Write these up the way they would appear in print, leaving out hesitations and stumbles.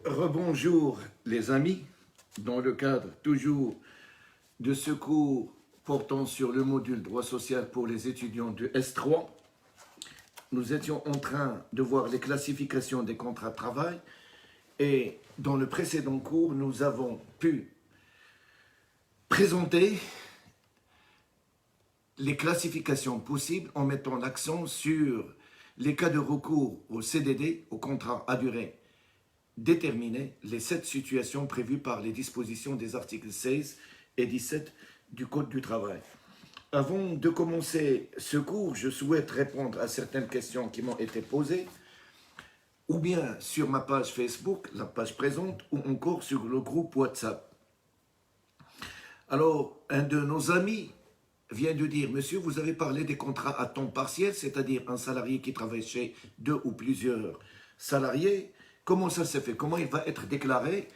Rebonjour les amis, dans le cadre toujours de ce cours portant sur le module droit social pour les étudiants du S3, nous étions en train de voir les classifications des contrats de travail et dans le précédent cours, nous avons pu présenter les classifications possibles en mettant l'accent sur les cas de recours au CDD, au contrat à durée déterminer les 7 situations prévues par les dispositions des articles 16 et 17 du Code du travail. Avant de commencer ce cours, je souhaite répondre à certaines questions qui m'ont été posées, ou bien sur ma page Facebook, la page présente, ou encore sur le groupe WhatsApp. Alors, un de nos amis vient de dire, monsieur, vous avez parlé des contrats à temps partiel, c'est-à-dire un salarié qui travaille chez 2 ou plusieurs salariés. Comment ça se fait? Comment il va être déclaré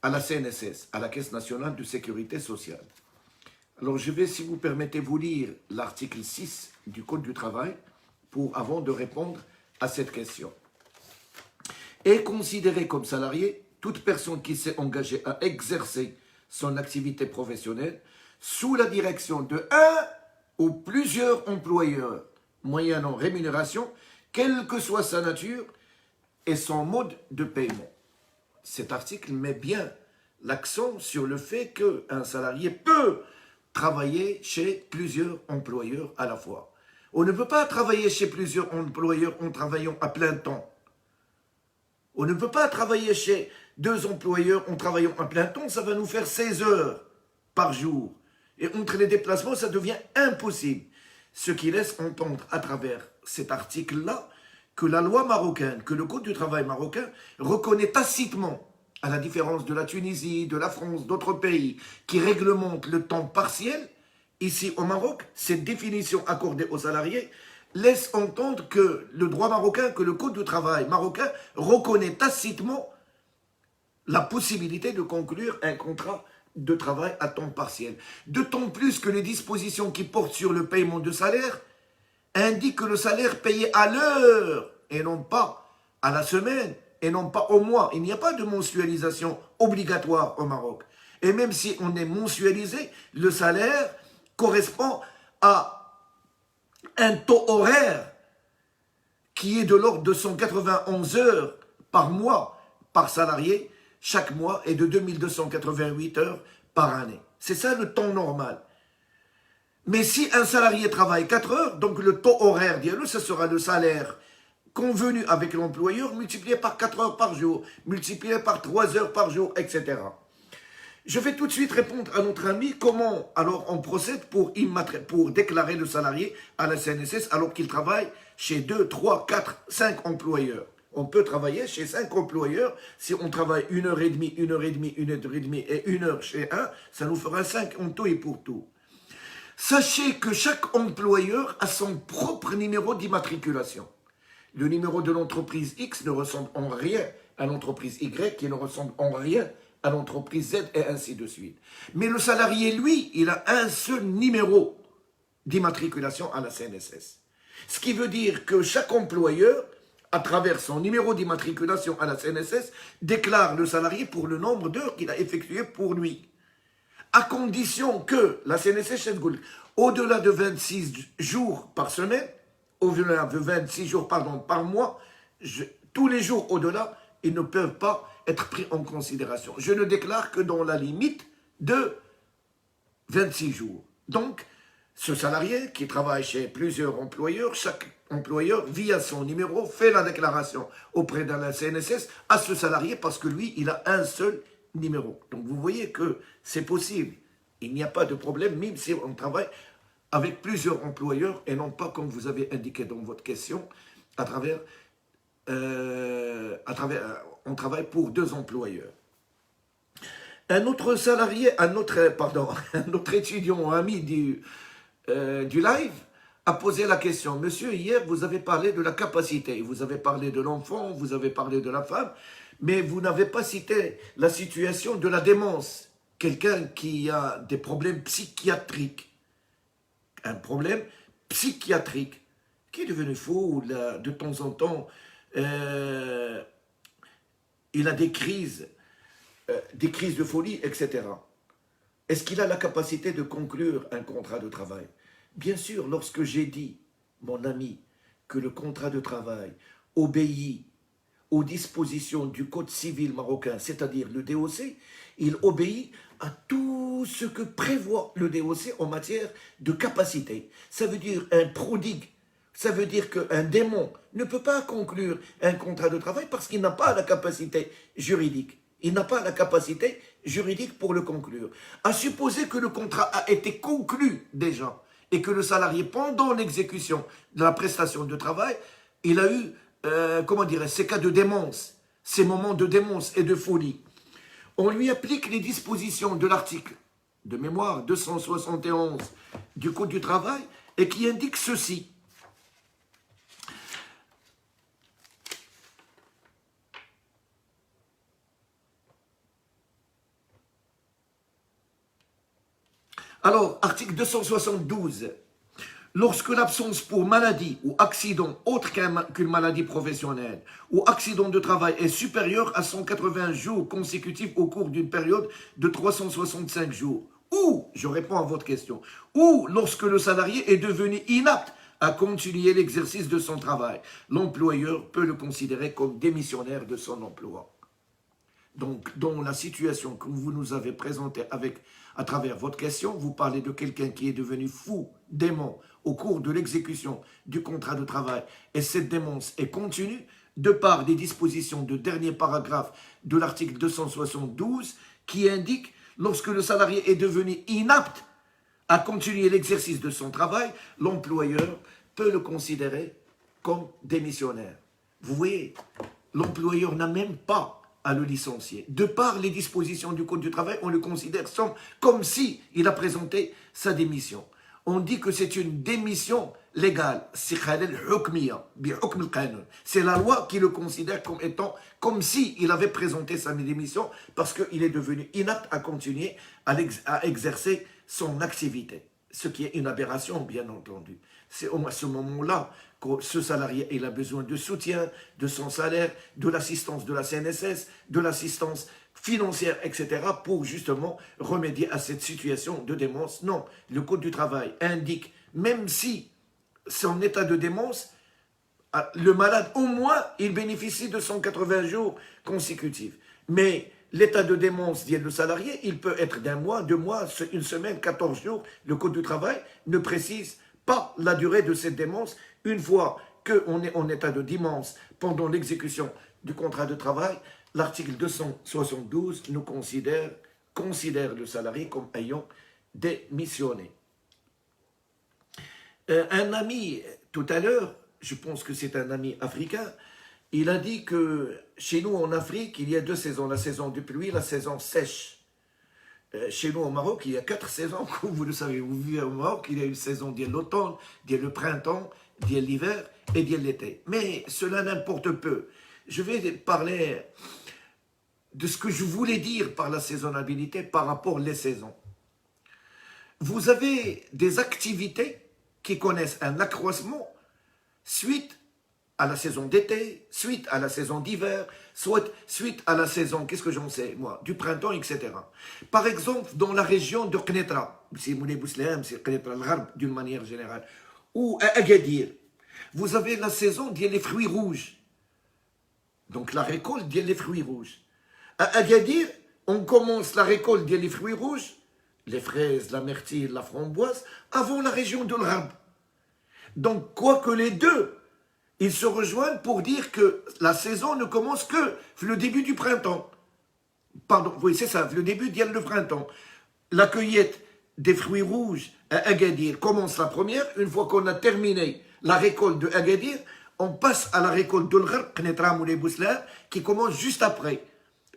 à la CNSS, à la Caisse nationale de sécurité sociale? Alors, je vais, si vous permettez, vous lire l'article 6 du Code du travail avant de répondre à cette question. Est considéré comme salarié toute personne qui s'est engagée à exercer son activité professionnelle sous la direction de un ou plusieurs employeurs, moyennant rémunération, quelle que soit sa nature, et son mode de paiement. Cet article met bien l'accent sur le fait qu'un salarié peut travailler chez plusieurs employeurs à la fois. On ne peut pas travailler chez plusieurs employeurs en travaillant à plein temps. On ne peut pas travailler chez 2 employeurs en travaillant à plein temps, ça va nous faire 16 heures par jour. Et entre les déplacements, ça devient impossible. Ce qui laisse entendre à travers cet article-là que la loi marocaine, que le Code du travail marocain reconnaît tacitement, à la différence de la Tunisie, de la France, d'autres pays, qui réglementent le temps partiel, ici au Maroc, cette définition accordée aux salariés laisse entendre que le droit marocain, que le Code du travail marocain reconnaît tacitement la possibilité de conclure un contrat de travail à temps partiel. D'autant plus que les dispositions qui portent sur le paiement de salaire indique que le salaire payé à l'heure et non pas à la semaine et non pas au mois. Il n'y a pas de mensualisation obligatoire au Maroc. Et même si on est mensualisé, le salaire correspond à un taux horaire qui est de l'ordre de 191 heures par mois par salarié chaque mois et de 2288 heures par année. C'est ça le temps normal. Mais si un salarié travaille 4 heures, donc le taux horaire, ce sera le salaire convenu avec l'employeur multiplié par 4 heures par jour, multiplié par 3 heures par jour, etc. Je vais tout de suite répondre à notre ami comment alors on procède pour déclarer le salarié à la CNSS alors qu'il travaille chez 2, 3, 4, 5 employeurs. On peut travailler chez 5 employeurs. Si on travaille 1h30, 1h30, 1h30 et 1 heure chez un, ça nous fera 5 en tout et pour tout. Sachez que chaque employeur a son propre numéro d'immatriculation. Le numéro de l'entreprise X ne ressemble en rien à l'entreprise Y, qui ne ressemble en rien à l'entreprise Z, et ainsi de suite. Mais le salarié, lui, il a un seul numéro d'immatriculation à la CNSS. Ce qui veut dire que chaque employeur, à travers son numéro d'immatriculation à la CNSS, déclare le salarié pour le nombre d'heures qu'il a effectué pour lui. À condition que la CNSS, au-delà de 26 jours par semaine, au-delà de 26 jours par mois, tous les jours au-delà, ils ne peuvent pas être pris en considération. Je ne déclare que dans la limite de 26 jours. Donc, ce salarié qui travaille chez plusieurs employeurs, chaque employeur, via son numéro, fait la déclaration auprès de la CNSS à ce salarié parce que lui, il a un seul numéro. Donc, vous voyez que c'est possible. Il n'y a pas de problème, même si on travaille avec plusieurs employeurs et non pas, comme vous avez indiqué dans votre question, on travaille pour 2 employeurs. Un autre salarié, un autre étudiant, ami du live, a posé la question. Monsieur, hier, vous avez parlé de la capacité, vous avez parlé de l'enfant, vous avez parlé de la femme, mais vous n'avez pas cité la situation de la démence. Quelqu'un qui a des problèmes psychiatriques. Un problème psychiatrique, qui est devenu fou de temps en temps. il a des crises de folie, etc. Est-ce qu'il a la capacité de conclure un contrat de travail? Bien sûr, lorsque j'ai dit, mon ami, que le contrat de travail obéit aux dispositions du Code civil marocain, c'est-à-dire le DOC, il obéit à tout ce que prévoit le DOC en matière de capacité. Ça veut dire un prodigue, ça veut dire qu'un démon ne peut pas conclure un contrat de travail parce qu'il n'a pas la capacité juridique. Il n'a pas la capacité juridique pour le conclure. À supposer que le contrat a été conclu déjà et que le salarié, pendant l'exécution de la prestation de travail, il a eu, comment dirais-je, ces cas de démence, ces moments de démence et de folie. On lui applique les dispositions de l'article de mémoire 271 du Code du travail et qui indique ceci. Alors, article 272, lorsque l'absence pour maladie ou accident autre qu'une maladie professionnelle ou accident de travail est supérieure à 180 jours consécutifs au cours d'une période de 365 jours, ou, je réponds à votre question, ou lorsque le salarié est devenu inapte à continuer l'exercice de son travail, l'employeur peut le considérer comme démissionnaire de son emploi. Donc, dans la situation que vous nous avez présentée à travers votre question, vous parlez de quelqu'un qui est devenu fou, démon, au cours de l'exécution du contrat de travail, et cette démence est continue de par des dispositions de dernier paragraphe de l'article 272 qui indique lorsque le salarié est devenu inapte à continuer l'exercice de son travail, l'employeur peut le considérer comme démissionnaire. Vous voyez, l'employeur n'a même pas à le licencier. De par les dispositions du Code du travail, on le considère comme si il a présenté sa démission. On dit que c'est une démission légale. C'est la loi qui le considère comme étant comme si il avait présenté sa démission parce qu'il est devenu inapte à continuer à exercer son activité. Ce qui est une aberration, bien entendu. C'est à ce moment-là que ce salarié il a besoin de soutien, de son salaire, de l'assistance de la CNSS, de l'assistance financière, etc., pour justement remédier à cette situation de démence. Non, le Code du travail indique, même si son état de démence, le malade, au moins, il bénéficie de 180 jours consécutifs. Mais l'état de démence, dit le salarié, il peut être d'un mois, 2 mois, une semaine, 14 jours. Le Code du travail ne précise pas la durée de cette démence. Une fois qu'on est en état de démence pendant l'exécution du contrat de travail, l'article 272 nous considère le salarié comme ayant démissionné. Un ami, tout à l'heure, je pense que c'est un ami africain, il a dit que chez nous en Afrique, il y a 2 saisons, la saison de pluie, la saison sèche. Chez nous au Maroc, il y a 4 saisons, comme vous le savez. Vous vivez au Maroc, il y a une saison de l'automne, de le printemps, de l'hiver et de l'été. Mais cela n'importe peu. Je vais parler de ce que je voulais dire par la saisonnabilité par rapport aux saisons. Vous avez des activités qui connaissent un accroissement suite à la saison d'été, suite à la saison d'hiver, suite à la saison, qu'est-ce que j'en sais, moi, du printemps, etc. Par exemple, dans la région de Knetra, c'est Moulay Bouslem, c'est Knetra al-Gharb d'une manière générale, ou à Agadir, vous avez la saison des fruits rouges. Donc la récolte des fruits rouges. À Agadir, on commence la récolte des fruits rouges, les fraises, la myrtille, la framboise, avant la région de l'Arab. Donc, quoique les deux, ils se rejoignent pour dire que la saison ne commence que le début du printemps. Pardon, oui, c'est ça, le début du printemps. La cueillette des fruits rouges à Agadir commence la première. Une fois qu'on a terminé la récolte de Agadir, on passe à la récolte de l'Gharb, Knetra Moulay Bouslem, qui commence juste après.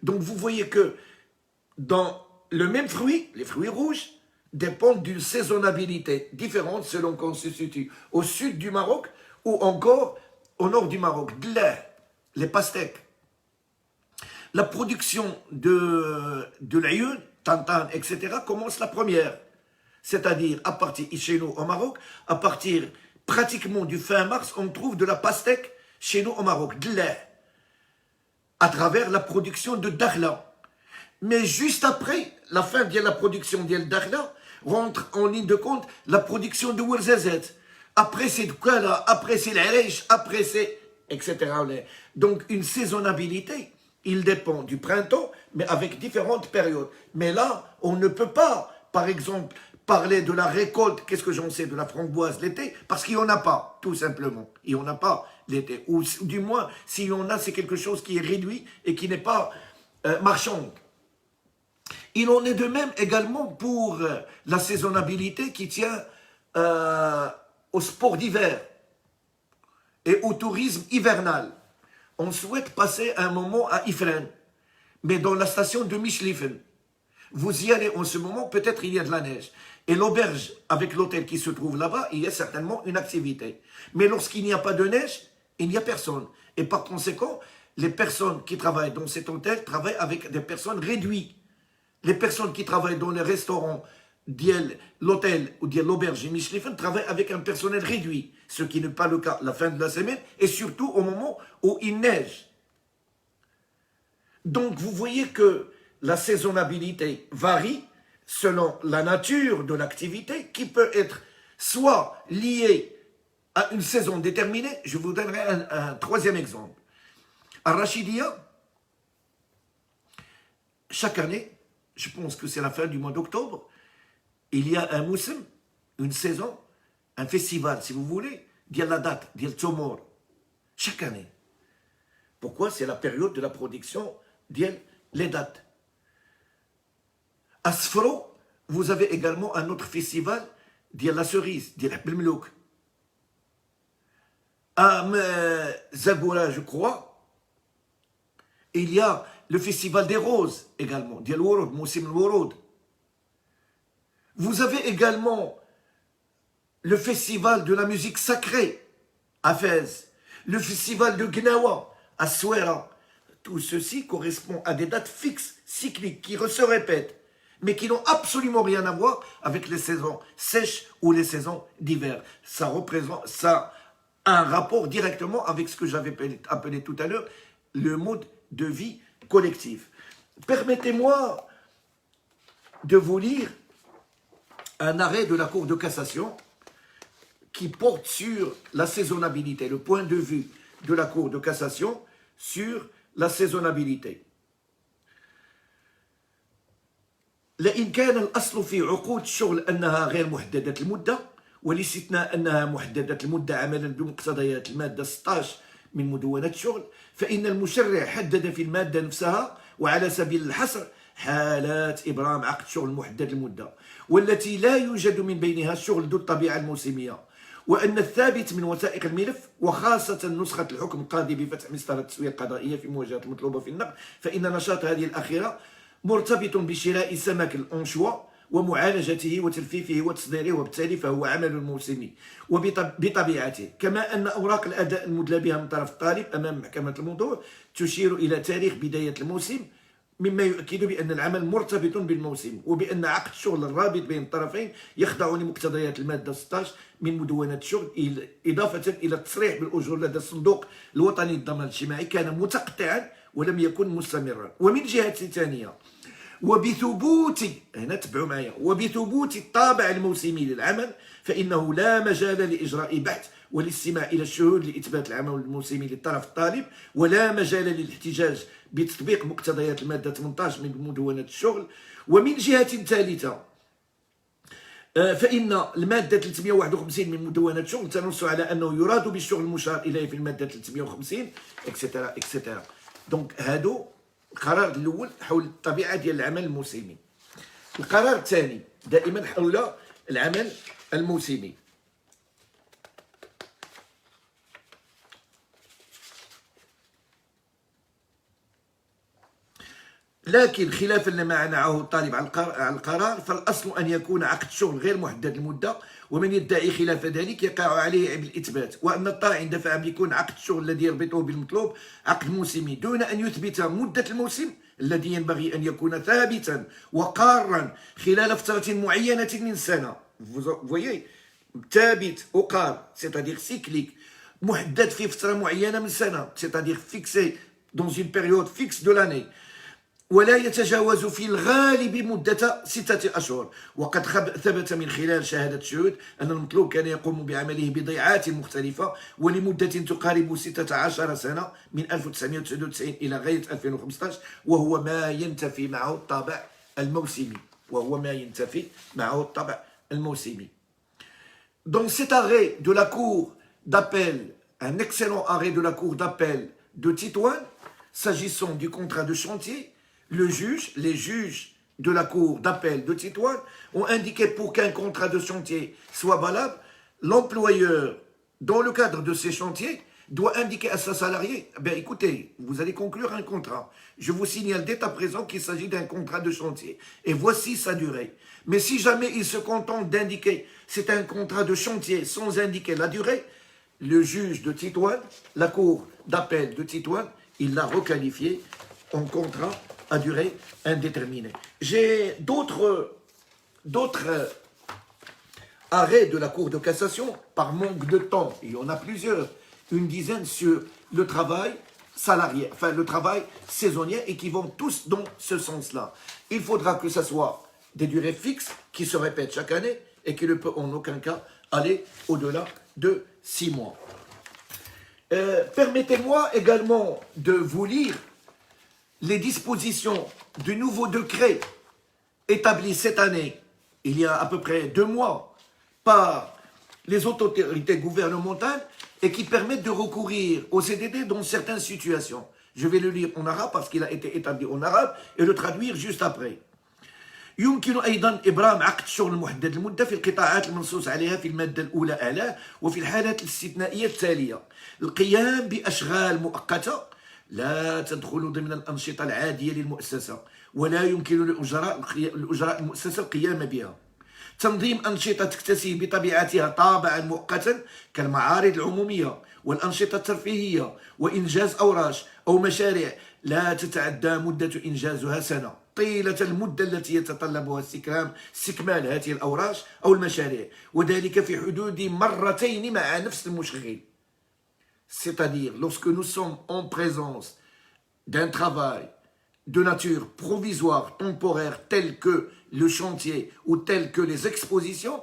Donc, vous voyez que dans le même fruit, les fruits rouges, dépendent d'une saisonnabilité différente selon qu'on se situe au sud du Maroc ou encore au nord du Maroc. Les pastèques. La production de l'aïeul, tantan, etc. commence la première. C'est-à-dire, à partir, chez nous au Maroc, à partir pratiquement du fin mars, on trouve de la pastèque chez nous au Maroc. à travers la production de dakhla. Mais juste après la fin de la production de dakhla, rentre en ligne de compte la production de wurzazat. Après c'est Dukala, après c'est l'Areish, après c'est etc. Donc une saisonnabilité, il dépend du printemps, mais avec différentes périodes. Mais là, on ne peut pas, par exemple, parler de la récolte, qu'est-ce que j'en sais, de la framboise l'été, parce qu'il n'y en a pas, tout simplement. Il n'y en a pas l'été. Ou du moins, s'il y en a, c'est quelque chose qui est réduit et qui n'est pas marchand. Il en est de même également pour la saisonnabilité qui tient au sport d'hiver et au tourisme hivernal. On souhaite passer un moment à Ifrane, mais dans la station de Michlifen. Vous y allez en ce moment, peut-être il y a de la neige. Et l'auberge, avec l'hôtel qui se trouve là-bas, il y a certainement une activité. Mais lorsqu'il n'y a pas de neige, il n'y a personne. Et par conséquent, les personnes qui travaillent dans cet hôtel travaillent avec des personnes réduites. Les personnes qui travaillent dans les restaurants, l'hôtel ou l'auberge Michlifen travaillent avec un personnel réduit, ce qui n'est pas le cas la fin de la semaine et surtout au moment où il neige. Donc vous voyez que la saisonnabilité varie selon la nature de l'activité qui peut être soit liée à une saison déterminée. Je vous donnerai un troisième exemple. À Rachidia, chaque année, je pense que c'est la fin du mois d'octobre, il y a un moussim, une saison, un festival, si vous voulez, d'il y a la date, d'il y a le Tzomor, chaque année. Pourquoi? C'est la période de la production les dates. À Sfro, vous avez également un autre festival, d'il y a la cerise, d'il y a Belmelouk. À Zagoura, je crois, il y a le festival des roses également, d'il y a le Worod, Moussim le Worod. Vous avez également le festival de la musique sacrée à Fès, le festival de Gnawa à Souera. Tout ceci correspond à des dates fixes, cycliques, qui se répètent, mais qui n'ont absolument rien à voir avec les saisons sèches ou les saisons d'hiver. Ça a un rapport directement avec ce que j'avais appelé tout à l'heure le mode de vie collectif. Permettez-moi de vous lire un arrêt de la Cour de cassation qui porte sur la saisonnabilité, le point de vue de la Cour de cassation sur la saisonnabilité. لئن كان الأصل في عقود الشغل أنها غير محددة المدة والاستثناء أنها محددة المدة عملا بمقتضيات المادة 16 من مدونة الشغل فإن المشرع حدد في المادة نفسها وعلى سبيل الحصر حالات إبرام عقد شغل محدد المدة والتي لا يوجد من بينها الشغل ذو الطبيعة الموسمية وأن الثابت من وثائق الملف وخاصة نسخة الحكم القاضي بفتح مسطرة التسوية القضائية في مواجهة المطلوبة في النقد فإن نشاط هذه الأخيرة مرتبط بشراء سمك الأنشوا ومعالجته وتلفيفه وتصديره وبالتالي فهو عمل موسمي وبطبيعته كما أن أوراق الأداء المدلى بها من طرف الطالب أمام محكمة الموضوع تشير إلى تاريخ بداية الموسم مما يؤكد بأن العمل مرتبط بالموسم وبأن عقد الشغل الرابط بين الطرفين يخضع لمقتضيات المادة 16 من مدونة الشغل إضافة إلى التصريح بالأجور لدى الصندوق الوطني للضمان الاجتماعي كان متقطعا ولم يكن مستمرا ومن جهة ثانية وبثبوت هنا تبعوا معايا وبثبوت الطابع الموسمي للعمل فإنه لا مجال لإجراء بحث والاستماع إلى الشهود لإثبات العمل الموسمي للطرف الطالب ولا مجال للاحتجاج بتطبيق مقتضيات المادة 18 من مدونة الشغل ومن جهة ثالثة فإن المادة 351 من مدونة الشغل تنص على أنه يراد بالشغل المشار إليه في المادة 350 اكسترا اكسترا دونك هادو القرار الأول حول الطبيعة ديال العمل الموسمي. القرار الثاني دائما حول العمل الموسمي. لكن خلافا لما منعه الطالب على القرار فالأصل أن يكون عقد الشغل غير محدد المدة ومن يدعي خلاف ذلك يقع عليه عبء الإثبات وأن الطاعن دفع بيكون عقد الشغل الذي يربطه بالمطلوب عقد موسمي دون أن يثبت مدة الموسم الذي ينبغي أن يكون ثابتا وقارا خلال فترة معينة من سنة. voyez ثابت وقار c'est-à-dire cyclique محدد في فترة معينة من سنة c'est-à-dire fixé dans une période fixe de l'année. ولا يتجاوز في الغالب مدة 6 أشهر وقد ثبت من خلال شهادة الشهود أن المطلوب كان يقوم بعمله بضيعات مختلفة ولمدة تقارب 16 سنة من 1999 إلى غاية 2015 وهو ما ينتفي معه الطابع الموسمي. Dans cet arrêt de la cour d'appel, un excellent arrêt de la cour d'appel de Tétouan, s'agissant du contrat de chantier, les juges de la cour d'appel de Tétouan ont indiqué pour qu'un contrat de chantier soit valable, l'employeur, dans le cadre de ces chantiers, doit indiquer à sa salariée, ben écoutez, vous allez conclure un contrat. Je vous signale dès à présent qu'il s'agit d'un contrat de chantier. Et voici sa durée. Mais si jamais il se contente d'indiquer c'est un contrat de chantier sans indiquer la durée, le juge de Tétouan, la cour d'appel de Tétouan, il l'a requalifié en contrat à durée indéterminée. J'ai d'autres arrêts de la Cour de cassation par manque de temps. Il y en a plusieurs, une dizaine sur le travail salarié, enfin le travail saisonnier et qui vont tous dans ce sens-là. Il faudra que ce soit des durées fixes qui se répètent chaque année et qui ne peut en aucun cas aller au-delà de 6 mois. Permettez-moi également de vous lire les dispositions du nouveau décret établi cette année, il y a à peu près 2 mois, par les autorités gouvernementales et qui permettent de recourir au CDD dans certaines situations. Je vais le lire en arabe parce qu'il a été établi en arabe et le traduire juste après. يمكن أيضا إبرام عقد شغل محدد المدة في القطاعات المنصوص عليها في المادة الأولى أعلاه وفي الحالات الاستثنائية التالية: القيام بأشغال مؤقتة لا تدخل ضمن الأنشطة العادية للمؤسسة ولا يمكن لأجراء المؤسسة القيام بها. تنظيم أنشطة تكتسي بطبيعتها طابعا مؤقتا كالمعارض العمومية والأنشطة الترفيهية وإنجاز أوراش أو مشاريع لا تتعدى مدة إنجازها سنة طيلة المدة التي يتطلبها استكمال هذه الأوراش أو المشاريع وذلك في حدود 2 مرتين مع نفس المشغل. C'est-à-dire, lorsque nous sommes en présence d'un travail de nature provisoire, temporaire, tel que le chantier ou tel que les expositions,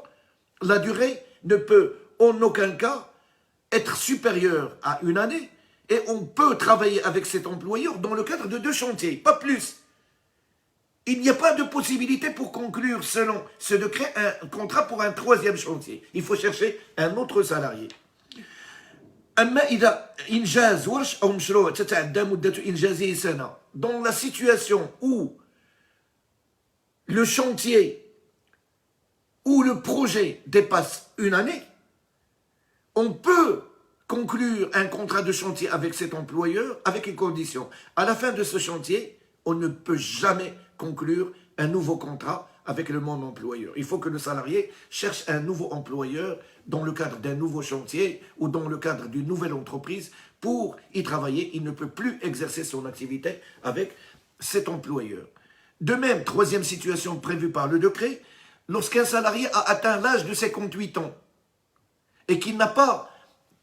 la durée ne peut en aucun cas être supérieure à 1 année et on peut travailler avec cet employeur dans le cadre de 2 chantiers, pas plus. Il n'y a pas de possibilité pour conclure, selon ce décret, un contrat pour un 3e chantier. Il faut chercher un autre salarié. أما إذا إنجاز ورش أو مشروع تتعدى مدة إنجازه سنة, dans la situation où le chantier ou le projet dépasse 1 année, on peut conclure un contrat de chantier avec cet employeur avec une condition. À la fin de ce chantier, on ne peut jamais conclure un nouveau contrat avec le même employeur. Il faut que le salarié cherche un nouveau employeur dans le cadre d'un nouveau chantier ou dans le cadre d'une nouvelle entreprise pour y travailler. Il ne peut plus exercer son activité avec cet employeur. De même, 3e situation prévue par le décret, lorsqu'un salarié a atteint l'âge de 58 ans et qu'il n'a pas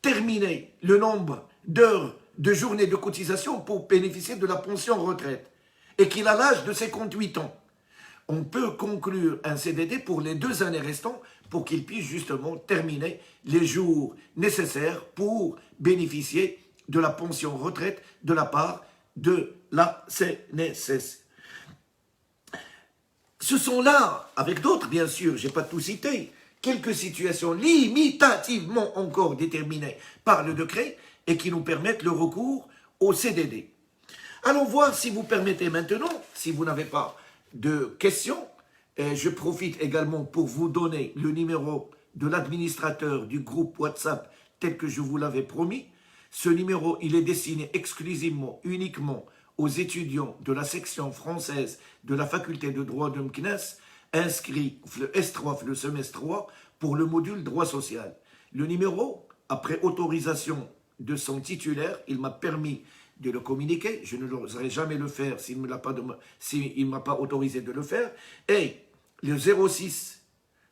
terminé le nombre d'heures de journées de cotisation pour bénéficier de la pension retraite et qu'il a l'âge de 58 ans, on peut conclure un CDD pour les 2 années restantes pour qu'il puisse justement terminer les jours nécessaires pour bénéficier de la pension retraite de la part de la CNSS. Ce sont là, avec d'autres bien sûr, je n'ai pas tout cité, quelques situations limitativement encore déterminées par le décret et qui nous permettent le recours au CDD. Allons voir, si vous permettez maintenant, si vous n'avez pas de questions, et je profite également pour vous donner le numéro de l'administrateur du groupe WhatsApp tel que je vous l'avais promis. Ce numéro, il est destiné exclusivement, uniquement aux étudiants de la section française de la faculté de droit de Meknès, inscrits le S3, le semestre 3, pour le module droit social. Le numéro, après autorisation de son titulaire, il m'a permis de le communiquer, je ne l'oserai jamais le faire s'il ne m'a pas autorisé de le faire, et le 06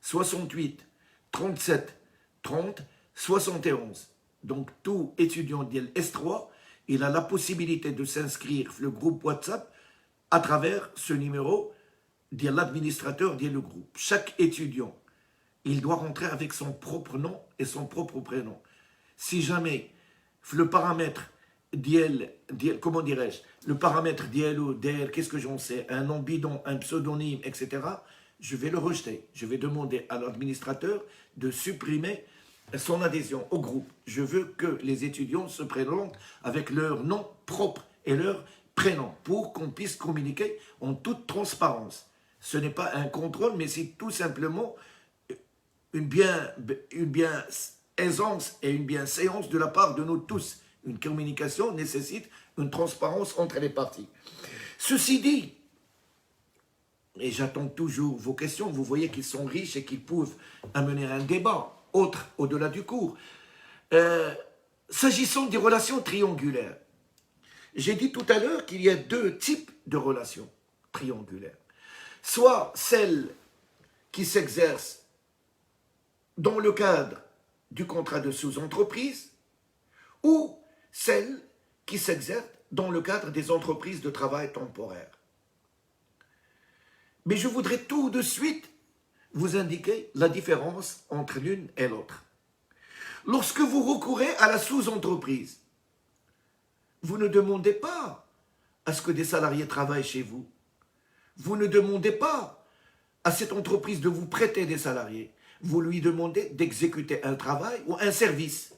68 37 30 71. Donc tout étudiant de S3 il a la possibilité de s'inscrire le groupe WhatsApp à travers ce numéro de l'administrateur de le groupe. Chaque étudiant, il doit rentrer avec son propre nom et son propre prénom. Si jamais le paramètre comment dirais-je, le paramètre d'IL ou d'IL, qu'est-ce que j'en sais, un nom bidon, un pseudonyme, etc., je vais le rejeter. Je vais demander à l'administrateur de supprimer son adhésion au groupe. Je veux que les étudiants se présentent avec leur nom propre et leur prénom pour qu'on puisse communiquer en toute transparence. Ce n'est pas un contrôle, mais c'est tout simplement une aisance et une bienséance de la part de nous tous. Une communication nécessite une transparence entre les parties. Ceci dit, et j'attends toujours vos questions, vous voyez qu'ils sont riches et qu'ils peuvent amener un débat autre au-delà du cours. S'agissant des relations triangulaires, j'ai dit tout à l'heure qu'il y a deux types de relations triangulaires. Soit celles qui s'exercent dans le cadre du contrat de sous-entreprise ou celles qui s'exercent dans le cadre des entreprises de travail temporaire. Mais je voudrais tout de suite vous indiquer la différence entre l'une et l'autre. Lorsque vous recourez à la sous-entreprise, vous ne demandez pas à ce que des salariés travaillent chez vous. Vous ne demandez pas à cette entreprise de vous prêter des salariés. Vous lui demandez d'exécuter un travail ou un service.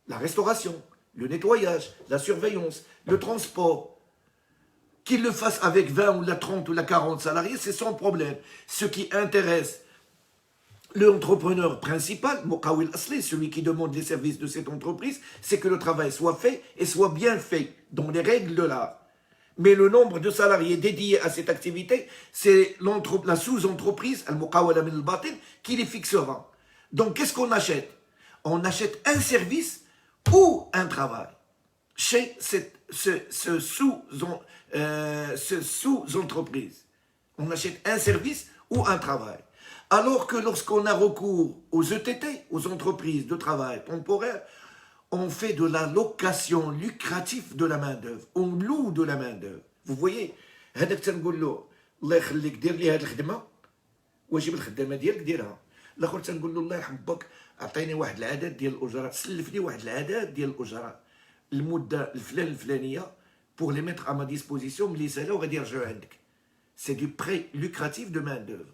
La restauration, le nettoyage, la surveillance, le transport. Qu'il le fasse avec 20 ou la 30 ou la 40 salariés, c'est son problème. Ce qui intéresse l'entrepreneur principal, Mokawil Asli, celui qui demande les services de cette entreprise, c'est que le travail soit fait et soit bien fait, dans les règles de l'art. Mais le nombre de salariés dédiés à cette activité, c'est la sous-entreprise, Al-Muqawala min al-Batin, qui les fixera. Donc, qu'est-ce qu'on achète? On achète un service ou un travail chez ce sous-entreprise. On achète un service ou un travail. Alors que lorsqu'on a recours aux ETT, aux entreprises de travail temporaire, on fait de la location lucrative de la main-d'œuvre. On loue de la main-d'œuvre. Vous voyez, هذاك تنقول له الله يخليك دير لي هذه الخدمه واجيب الخدامه ديالك ديرها. الاخر تنقول له الله يرحم باك اعطيني واحد العدد ديال الاجراء سلفني واحد العدد ديال الاجراء المده الفلانيه pour les mettre à ma disposition ملي سالاو غادي يرجعوا عندك. C'est du prêt lucratif de main-d'œuvre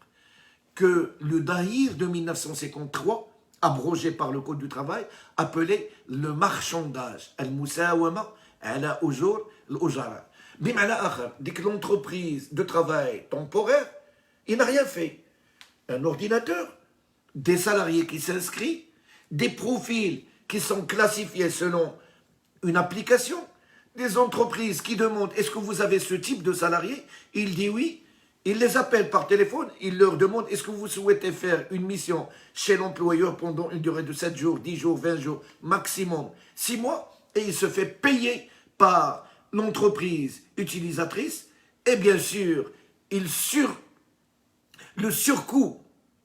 que le Dahir de 1953, abrogé par le Code du travail, appelé le marchandage. Al-Musawama ala ujur al-ujara. Bim'ala akhar, dès que l'entreprise de travail temporaire, il n'a rien fait. Un ordinateur, des salariés qui s'inscrivent, des profils qui sont classifiés selon une application, des entreprises qui demandent est-ce que vous avez ce type de salarié? Il dit oui. Il les appelle par téléphone, il leur demande est-ce que vous souhaitez faire une mission chez l'employeur pendant une durée de 7 jours, 10 jours, 20 jours, maximum 6 mois, et il se fait payer par l'entreprise utilisatrice, et bien sûr, le surcoût,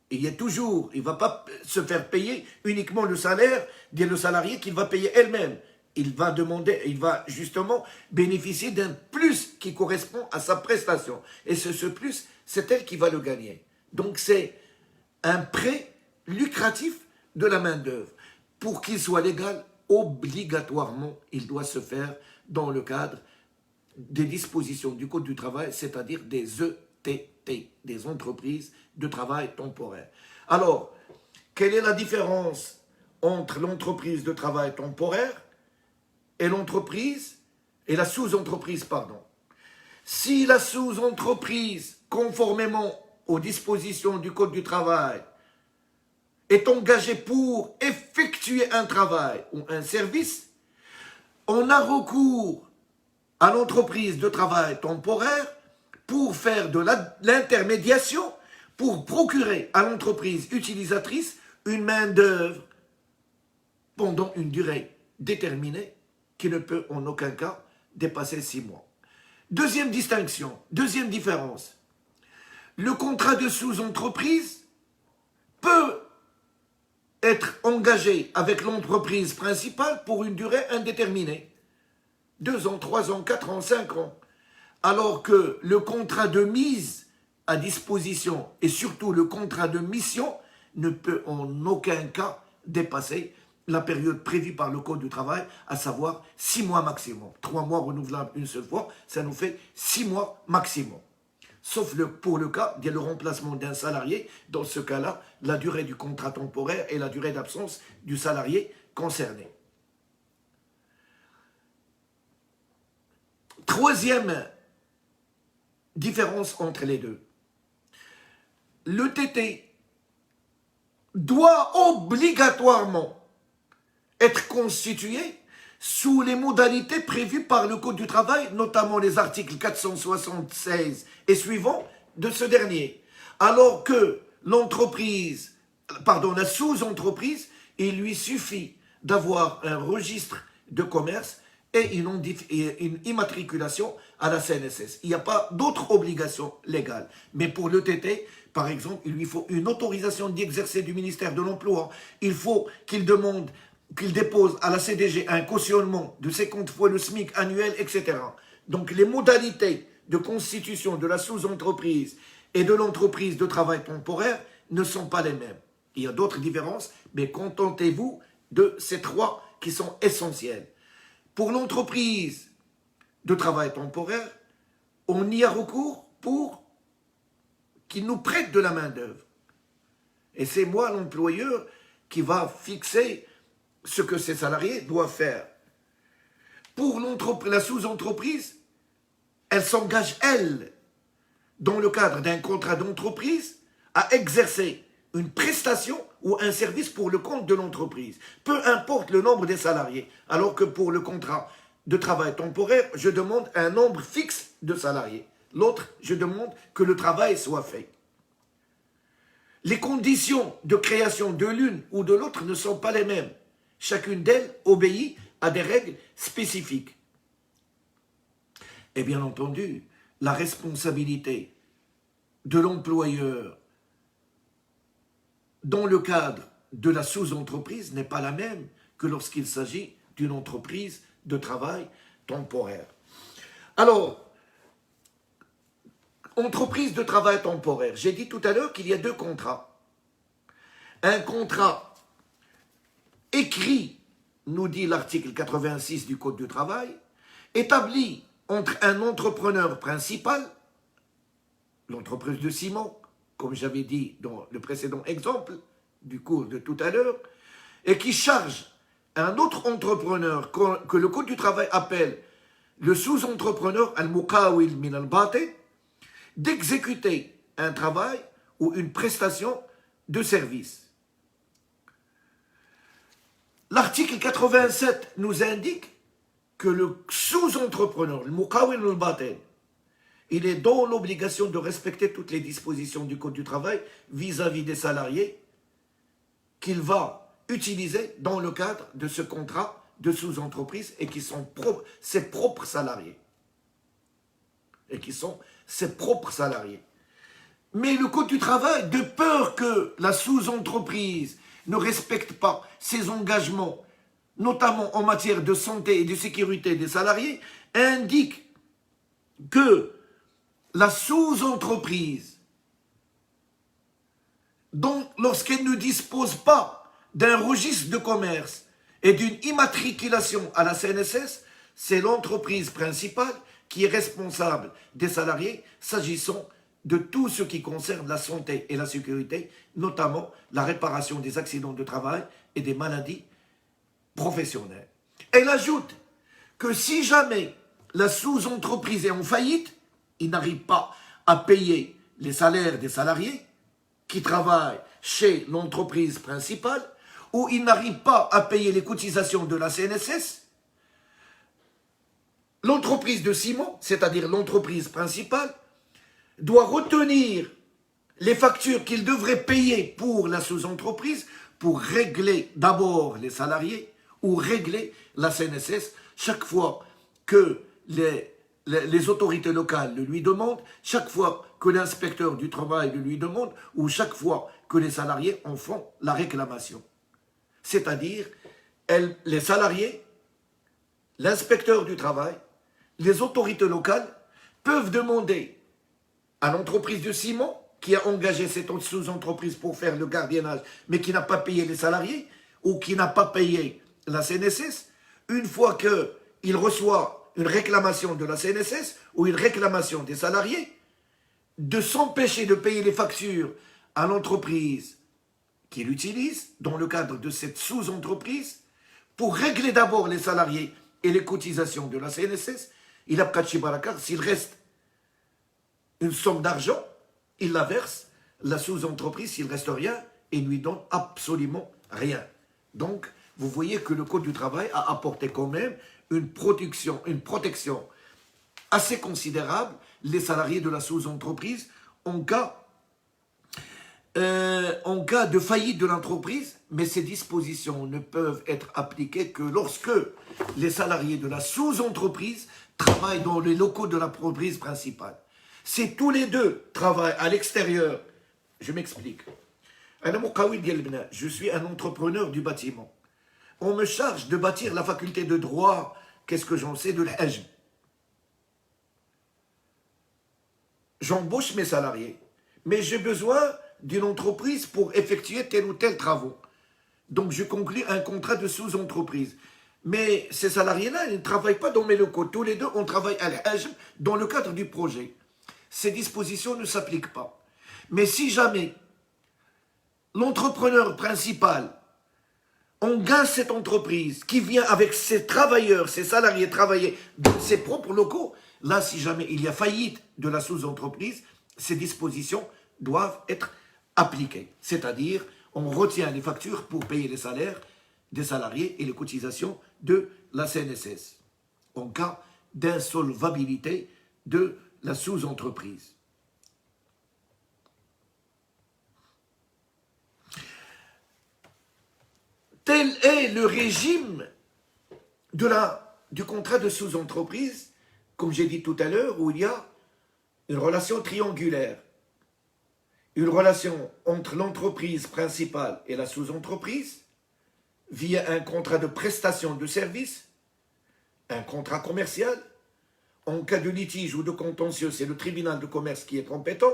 il y a toujours, il ne va pas se faire payer uniquement le salaire le salarié qu'il va payer elle-même. Il va justement bénéficier d'un plus qui correspond à sa prestation. Et ce plus, c'est elle qui va le gagner. Donc c'est un prêt lucratif de la main-d'œuvre. Pour qu'il soit légal, obligatoirement, il doit se faire dans le cadre des dispositions du Code du travail, c'est-à-dire des ETT, des entreprises de travail temporaire. Alors, quelle est la différence entre l'entreprise de travail temporaire et l'entreprise, et la sous-entreprise, pardon. Si la sous-entreprise, conformément aux dispositions du Code du travail, est engagée pour effectuer un travail ou un service, on a recours à l'entreprise de travail temporaire pour faire de l'intermédiation, pour procurer à l'entreprise utilisatrice une main-d'œuvre pendant une durée déterminée qui ne peut en aucun cas dépasser 6 mois. Deuxième distinction, deuxième différence. Le contrat de sous-entreprise peut être engagé avec l'entreprise principale pour une durée indéterminée. 2 ans, 3 ans, 4 ans, 5 ans. Alors que le contrat de mise à disposition et surtout le contrat de mission ne peut en aucun cas dépasser la période prévue par le Code du travail, à savoir 6 mois maximum. 3 mois renouvelables une seule fois, ça nous fait 6 mois maximum. Sauf pour le cas de le remplacement d'un salarié. Dans ce cas-là, la durée du contrat temporaire et la durée d'absence du salarié concerné. Troisième différence entre les deux. Le TT doit obligatoirement être constitué sous les modalités prévues par le Code du travail, notamment les articles 476 et suivants de ce dernier. Alors que la sous-entreprise, il lui suffit d'avoir un registre de commerce et une immatriculation à la CNSS. Il n'y a pas d'autre obligation légale. Mais pour le TT, par exemple, il lui faut une autorisation d'exercer du ministère de l'Emploi. Il faut qu'il dépose à la CDG un cautionnement de 50 fois le SMIC annuel, etc. Donc les modalités de constitution de la sous-entreprise et de l'entreprise de travail temporaire ne sont pas les mêmes. Il y a d'autres différences, mais contentez-vous de ces trois qui sont essentielles. Pour l'entreprise de travail temporaire, on y a recours pour qu'il nous prête de la main-d'œuvre. Et c'est moi, l'employeur, qui va fixer ce que ces salariés doivent faire. Pour la sous-entreprise, elle s'engage, elle, dans le cadre d'un contrat d'entreprise, à exercer une prestation ou un service pour le compte de l'entreprise. Peu importe le nombre des salariés. Alors que pour le contrat de travail temporaire, je demande un nombre fixe de salariés. L'autre, je demande que le travail soit fait. Les conditions de création de l'une ou de l'autre ne sont pas les mêmes. Chacune d'elles obéit à des règles spécifiques. Et bien entendu, la responsabilité de l'employeur dans le cadre de la sous-entreprise n'est pas la même que lorsqu'il s'agit d'une entreprise de travail temporaire. Alors, entreprise de travail temporaire, j'ai dit tout à l'heure qu'il y a deux contrats. Un contrat écrit, nous dit l'article 86 du Code du travail, établi entre un entrepreneur principal, l'entreprise de ciment, comme j'avais dit dans le précédent exemple du cours de tout à l'heure, et qui charge un autre entrepreneur que le Code du travail appelle le sous-entrepreneur al-muqawil min al-batin, d'exécuter un travail ou une prestation de service. L'article 87 nous indique que le sous-entrepreneur, le muqawil min al-batin, il est dans l'obligation de respecter toutes les dispositions du Code du travail vis-à-vis des salariés qu'il va utiliser dans le cadre de ce contrat de sous-entreprise et qui sont ses propres salariés. Mais le Code du travail, de peur que la sous-entreprise ne respecte pas ses engagements, notamment en matière de santé et de sécurité des salariés, indique que la sous-entreprise, lorsqu'elle ne dispose pas d'un registre de commerce et d'une immatriculation à la CNSS, c'est l'entreprise principale qui est responsable des salariés s'agissant de tout ce qui concerne la santé et la sécurité, notamment la réparation des accidents de travail et des maladies professionnelles. Elle ajoute que si jamais la sous-entreprise est en faillite, il n'arrive pas à payer les salaires des salariés qui travaillent chez l'entreprise principale, ou il n'arrive pas à payer les cotisations de la CNSS, l'entreprise de ciment, c'est-à-dire l'entreprise principale, doit retenir les factures qu'il devrait payer pour la sous-entreprise pour régler d'abord les salariés ou régler la CNSS chaque fois que les autorités locales le lui demandent, chaque fois que l'inspecteur du travail le lui demande ou chaque fois que les salariés en font la réclamation. C'est-à-dire, les salariés l'inspecteur du travail, les autorités locales peuvent demander à l'entreprise de ciment qui a engagé cette sous-entreprise pour faire le gardiennage, mais qui n'a pas payé les salariés ou qui n'a pas payé la CNSS, une fois qu'il reçoit une réclamation de la CNSS ou une réclamation des salariés, de s'empêcher de payer les factures à l'entreprise qu'il utilise dans le cadre de cette sous-entreprise pour régler d'abord les salariés et les cotisations de la CNSS. Il a Kachi Barakar, s'il reste une somme d'argent, il la verse, la sous-entreprise, s'il ne reste rien, il ne lui donne absolument rien. Donc, vous voyez que le Code du travail a apporté quand même une protection assez considérable les salariés de la sous-entreprise en cas de faillite de l'entreprise, mais ces dispositions ne peuvent être appliquées que lorsque les salariés de la sous-entreprise travaillent dans les locaux de l'entreprise principale. Si tous les deux travaillent à l'extérieur, je m'explique. Je suis un entrepreneur du bâtiment. On me charge de bâtir la faculté de droit, qu'est-ce que j'en sais, de l'Hajj. J'embauche mes salariés, mais j'ai besoin d'une entreprise pour effectuer tel ou tel travaux. Donc je conclus un contrat de sous-entreprise. Mais ces salariés-là, ils ne travaillent pas dans mes locaux. Tous les deux, on travaille à l'Hajj dans le cadre du projet. Ces dispositions ne s'appliquent pas. Mais si jamais l'entrepreneur principal, on gagne cette entreprise qui vient avec ses travailleurs, ses salariés travailler dans ses propres locaux, là, si jamais il y a faillite de la sous-entreprise, ces dispositions doivent être appliquées. C'est-à-dire, on retient les factures pour payer les salaires des salariés et les cotisations de la CNSS en cas d'insolvabilité de la sous-entreprise. Tel est le régime du contrat de sous-entreprise, comme j'ai dit tout à l'heure, où il y a une relation triangulaire. Une relation entre l'entreprise principale et la sous-entreprise via un contrat de prestation de service, un contrat commercial. En cas de litige ou de contentieux, c'est le tribunal de commerce qui est compétent.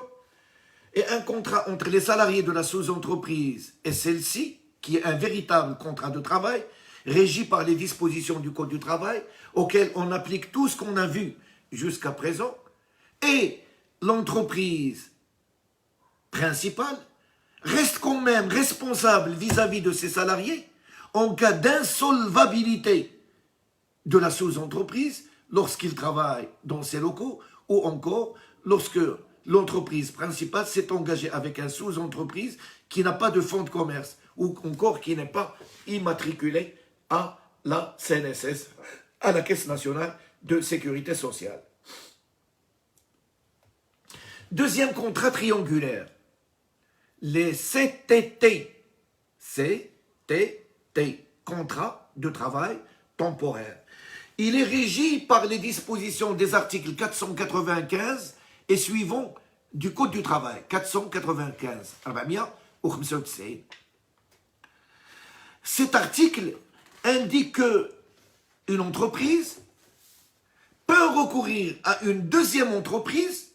Et un contrat entre les salariés de la sous-entreprise et celle-ci, qui est un véritable contrat de travail, régi par les dispositions du Code du travail, auquel on applique tout ce qu'on a vu jusqu'à présent, et l'entreprise principale reste quand même responsable vis-à-vis de ses salariés en cas d'insolvabilité de la sous-entreprise lorsqu'ils travaillent dans ses locaux ou encore lorsque l'entreprise principale s'est engagée avec une sous-entreprise qui n'a pas de fonds de commerce ou encore qui n'est pas immatriculé à la CNSS, à la Caisse nationale de sécurité sociale. Deuxième contrat triangulaire, les CTT, contrat de travail temporaire. Il est régi par les dispositions des articles 495 et suivants du Code du travail, 495. Cet article indique qu'une entreprise peut recourir à une deuxième entreprise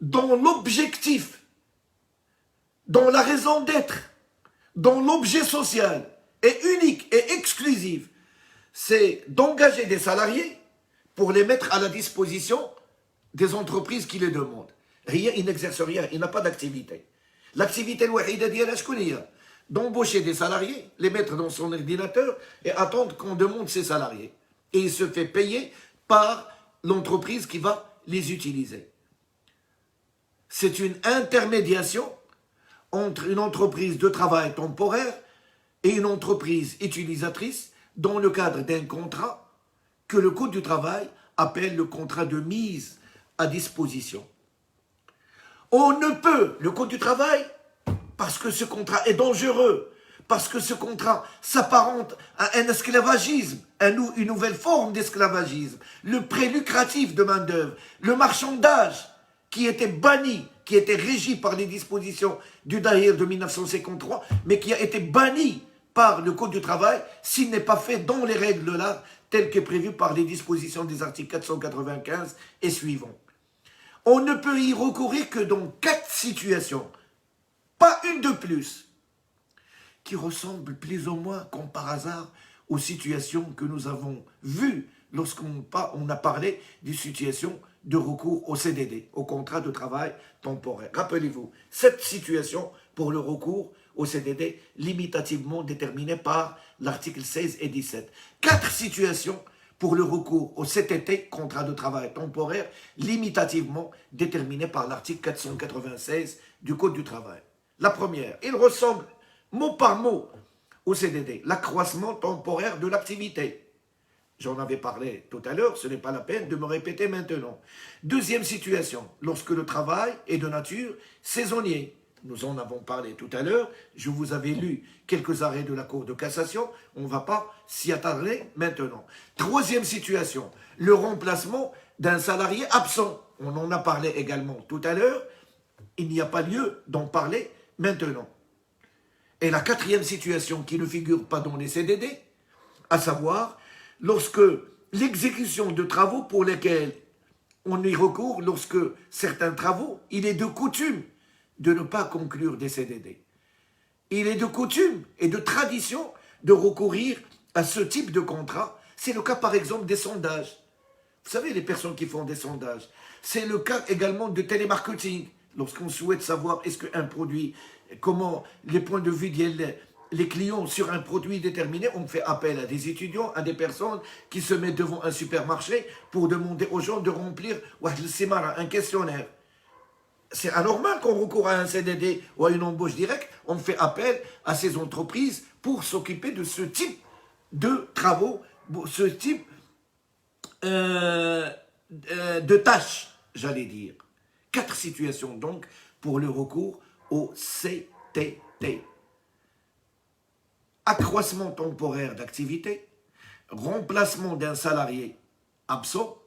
dont l'objectif, dont la raison d'être, dont l'objet social est unique et exclusif, c'est d'engager des salariés pour les mettre à la disposition des entreprises qui les demandent. Rien, il n'exerce rien, il n'a pas d'activité. L'activité d'embaucher des salariés, les mettre dans son ordinateur et attendre qu'on demande ses salariés. Et il se fait payer par l'entreprise qui va les utiliser. C'est une intermédiation entre une entreprise de travail temporaire et une entreprise utilisatrice dans le cadre d'un contrat que le Code du travail appelle le contrat de mise à disposition. On ne peut, le Code du travail, parce que ce contrat est dangereux, parce que ce contrat s'apparente à un esclavagisme, une nouvelle forme d'esclavagisme, le prêt lucratif de main-d'œuvre, le marchandage qui était banni, qui était régi par les dispositions du Dahir de 1953, mais qui a été banni par le Code du travail s'il n'est pas fait dans les règles là, telles que prévues par les dispositions des articles 495 et suivants. On ne peut y recourir que dans 4 situations, pas une de plus, qui ressemblent plus ou moins, comme par hasard, aux situations que nous avons vues lorsqu'on a parlé des situations de recours au CDD, au contrat de travail temporaire. Rappelez-vous, cette situation pour le recours au CDD limitativement déterminée par l'article 16 et 17. 4 situations pour le recours au CTT, contrat de travail temporaire, limitativement déterminées par l'article 496 du Code du travail. La première, il ressemble mot par mot au CDD, l'accroissement temporaire de l'activité. J'en avais parlé tout à l'heure, ce n'est pas la peine de me répéter maintenant. Deuxième situation, lorsque le travail est de nature saisonnier. Nous en avons parlé tout à l'heure, je vous avais lu quelques arrêts de la Cour de cassation, on ne va pas s'y attarder maintenant. Troisième situation, le remplacement d'un salarié absent. On en a parlé également tout à l'heure, il n'y a pas lieu d'en parler maintenant. Et la quatrième situation qui ne figure pas dans les CDD, à savoir lorsque l'exécution de travaux pour lesquels on y recourt, lorsque certains travaux, il est de coutume de ne pas conclure des CDD. Il est de coutume et de tradition de recourir à ce type de contrat. C'est le cas par exemple des sondages. Vous savez, les personnes qui font des sondages. C'est le cas également de télémarketing. Lorsqu'on souhaite savoir est-ce qu'un produit, comment les points de vue les clients sur un produit déterminé, on fait appel à des étudiants, à des personnes qui se mettent devant un supermarché pour demander aux gens de remplir un questionnaire. C'est anormal qu'on recourt à un CDD ou à une embauche directe. On fait appel à ces entreprises pour s'occuper de ce type de travaux, ce type de tâches, j'allais dire. 4 situations donc pour le recours au CTT. Accroissement temporaire d'activité, remplacement d'un salarié absent,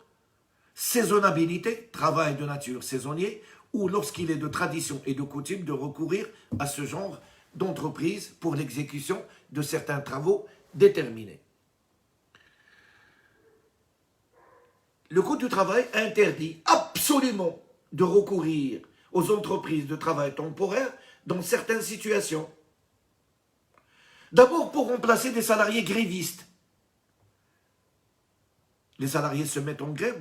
saisonnabilité, travail de nature saisonnier, ou lorsqu'il est de tradition et de coutume de recourir à ce genre d'entreprise pour l'exécution de certains travaux déterminés. Le Code du travail interdit absolument de recourir aux entreprises de travail temporaire dans certaines situations. D'abord pour remplacer des salariés grévistes. Les salariés se mettent en grève,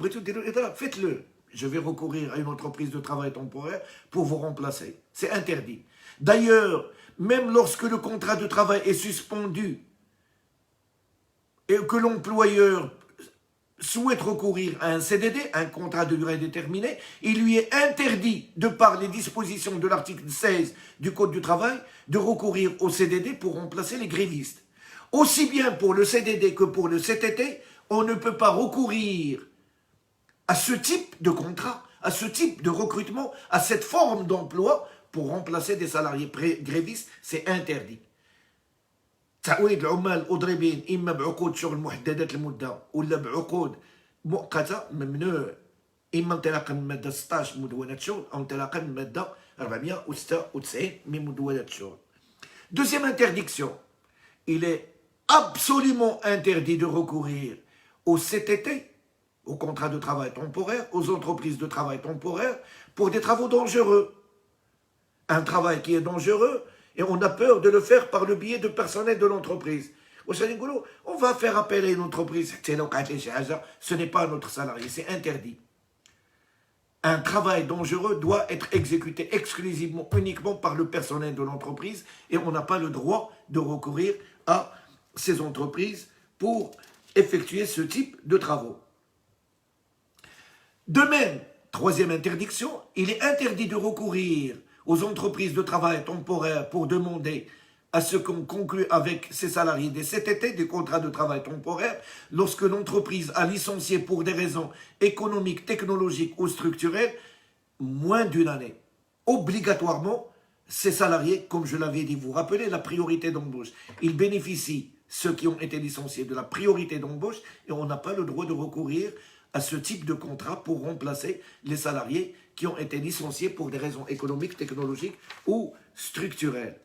faites-le. Je vais recourir à une entreprise de travail temporaire pour vous remplacer. C'est interdit. D'ailleurs, même lorsque le contrat de travail est suspendu et que l'employeur souhaite recourir à un CDD, un contrat de durée déterminée, il lui est interdit, de par les dispositions de l'article 16 du Code du travail, de recourir au CDD pour remplacer les grévistes. Aussi bien pour le CDD que pour le CTT, on ne peut pas recourir à ce type de contrat, à ce type de recrutement, à cette forme d'emploi pour remplacer des salariés grévistes, c'est interdit. تعويض العمال أضربين إما بعقود شغل محددة المدة ولا بعقود مؤقتة ممنوع إما انطلاقا من المادة 16 من مدونة الشغل أو انطلاقا من المادة 496 من مدونة الشغل. Deuxième interdiction, il est absolument interdit de recourir au CTT, au contrat de travail temporaire, aux entreprises de travail temporaire, pour des travaux dangereux. Un travail qui est dangereux, et on a peur de le faire par le biais de personnel de l'entreprise. On va faire appel à une entreprise, ce n'est pas notre salarié, c'est interdit. Un travail dangereux doit être exécuté exclusivement, uniquement par le personnel de l'entreprise, et on n'a pas le droit de recourir à ces entreprises pour effectuer ce type de travaux. De même, troisième interdiction, il est interdit de recourir aux entreprises de travail temporaire pour demander à ce qu'on conclue avec ses salariés des CTT, des contrats de travail temporaire, lorsque l'entreprise a licencié pour des raisons économiques, technologiques ou structurelles, moins d'une année. Obligatoirement, ces salariés, comme je l'avais dit, vous rappelez la priorité d'embauche, ils bénéficient, ceux qui ont été licenciés, de la priorité d'embauche et on n'a pas le droit de recourir à ce type de contrat pour remplacer les salariés qui ont été licenciés pour des raisons économiques, technologiques ou structurelles.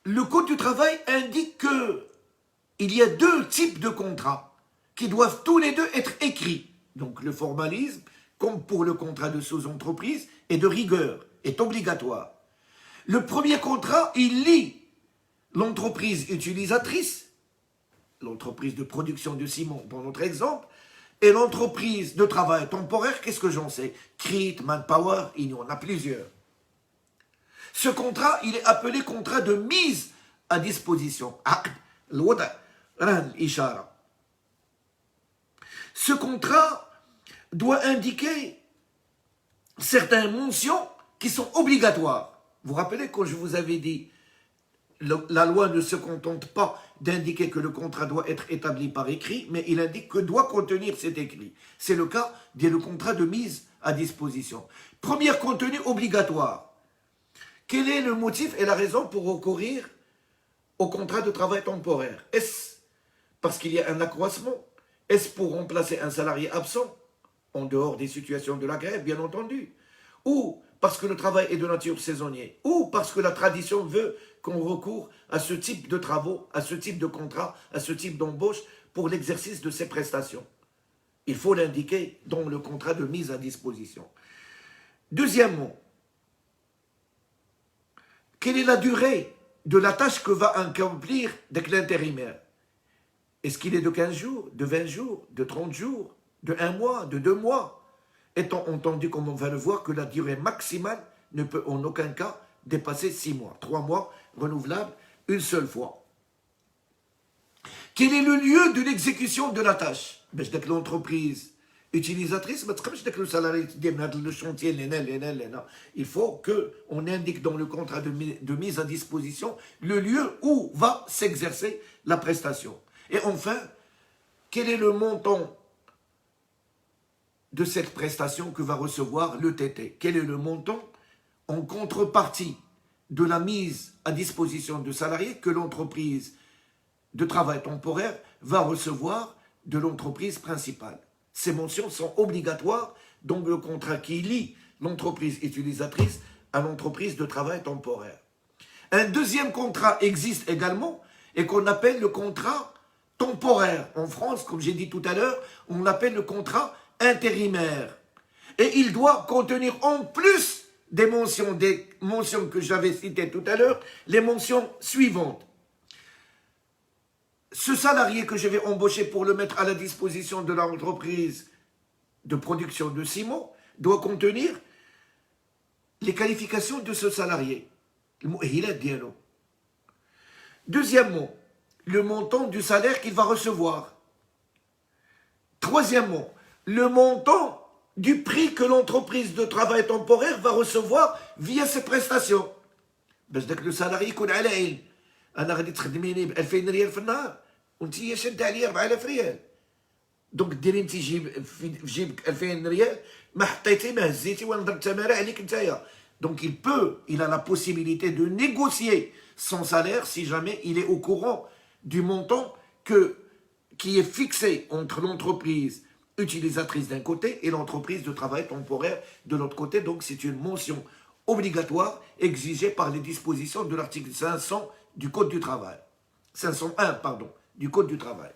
le Code du travail indique qu'il y a deux types de contrats qui doivent tous les deux être écrits. Donc le formalisme, comme pour le contrat de sous-entreprise, est de rigueur, est obligatoire. Le premier contrat, il lie l'entreprise utilisatrice, l'entreprise de production de ciment dans notre exemple, et l'entreprise de travail temporaire, qu'est-ce que j'en sais? CRIT, Manpower, il y en a plusieurs. Ce contrat, il est appelé contrat de mise à disposition. Ce contrat doit indiquer certaines mentions qui sont obligatoires. Vous vous rappelez quand je vous avais dit, la loi ne se contente pas d'indiquer que le contrat doit être établi par écrit, mais il indique que doit contenir cet écrit. C'est le cas du contrat de mise à disposition. Premier contenu obligatoire. Quel est le motif et la raison pour recourir au contrat de travail temporaire? Est-ce parce qu'il y a un accroissement? Est-ce pour remplacer un salarié absent, en dehors des situations de la grève, bien entendu? Ou parce que le travail est de nature saisonnier? Ou parce que la tradition veut qu'on recourt à ce type de travaux, à ce type de contrat, à ce type d'embauche pour l'exercice de ces prestations? Il faut l'indiquer dans le contrat de mise à disposition. Deuxièmement, quelle est la durée de la tâche que va accomplir l'intérimaire? Est-ce qu'il est de 15 jours, de 20 jours, de 30 jours, de 1 mois, de 2 mois? Étant entendu, comme on va le voir, que la durée maximale ne peut en aucun cas dépasser 6 mois. 3 mois renouvelables une seule fois. Quel est le lieu de l'exécution de la tâche? L'entreprise utilisatrice, le salarié le chantier, il faut qu'on indique dans le contrat de mise à disposition le lieu où va s'exercer la prestation. Et enfin, quel est le montant de cette prestation que va recevoir le TT? Quel est le montant en contrepartie de la mise à disposition de salariés que l'entreprise de travail temporaire va recevoir de l'entreprise principale? Ces mentions sont obligatoires dans le contrat qui lie l'entreprise utilisatrice à l'entreprise de travail temporaire. Un deuxième contrat existe également et qu'on appelle le contrat temporaire. En France, comme j'ai dit tout à l'heure, on l'appelle le contrat intérimaire. Et il doit contenir en plus des mentions que j'avais citées tout à l'heure, les mentions suivantes. Ce salarié que je vais embaucher pour le mettre à la disposition de l'entreprise de production de ciment doit contenir les qualifications de ce salarié. Deuxièmement, le montant du salaire qu'il va recevoir. Troisièmement, le montant du prix que l'entreprise de travail temporaire va recevoir via ses prestations. Le salarié يكون على عين. انا غادي تخدميني ب 2000 ريال في النهار وانت شاد عليا 4000 ريال. دونك ديري انت في جيبك 2000 ريال ما حطيتي ما هزيتي وانا ضربت تماره عليك نتايا. Donc il a la possibilité de négocier son salaire si jamais il est au courant du montant qui est fixé entre l'entreprise utilisatrice d'un côté et l'entreprise de travail temporaire de l'autre côté. Donc c'est une mention obligatoire exigée par les dispositions de l'article 500 du Code du travail. 501, pardon, du Code du travail.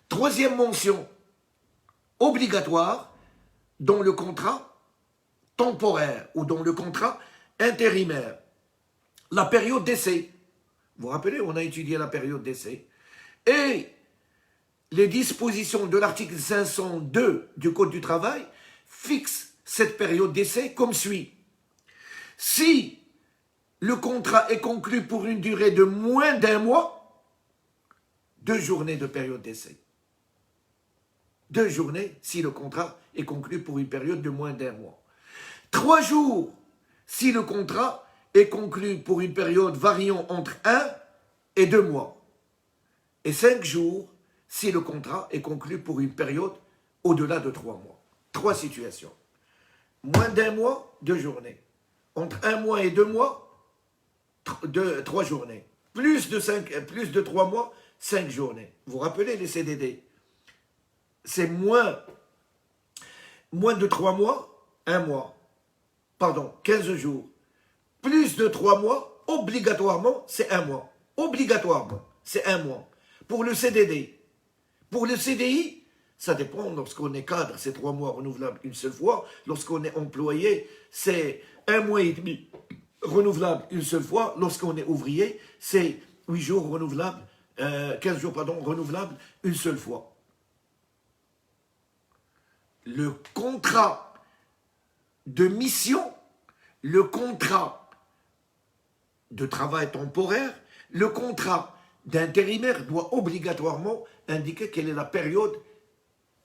Troisième mention obligatoire dans le contrat temporaire ou dans le contrat intérimaire. La période d'essai. Vous vous rappelez, on a étudié la période d'essai. Et les dispositions de l'article 502 du Code du travail fixent cette période d'essai comme suit. Si le contrat est conclu pour une durée de moins d'1 mois, 2 journées de période d'essai. 2 journées si le contrat est conclu pour une période de moins d'1 mois. 3 jours si le contrat est conclu pour une période variant entre 1 et 2 mois. Et 5 jours si le contrat est conclu pour une période au-delà de 3 mois. 3 situations. Moins d'1 mois, 2 journées. Entre 1 mois et 2 mois, 3 journées. Plus de 3 mois, 5 journées. Vous vous rappelez les CDD? C'est moins de 3 mois, 1 mois. Pardon, 15 jours. Plus de 3 mois, obligatoirement, c'est 1 mois. Obligatoirement, c'est 1 mois. Pour le CDD. Pour le CDI, ça dépend. Lorsqu'on est cadre, c'est 3 mois renouvelables une seule fois. Lorsqu'on est employé, c'est 1 mois et demi renouvelable une seule fois. Lorsqu'on est ouvrier, c'est 8 jours renouvelables, 15 jours, pardon, renouvelables une seule fois. Le contrat de mission, le contrat de travail temporaire, le contrat d'intérimaire doit obligatoirement indiquer quelle est la période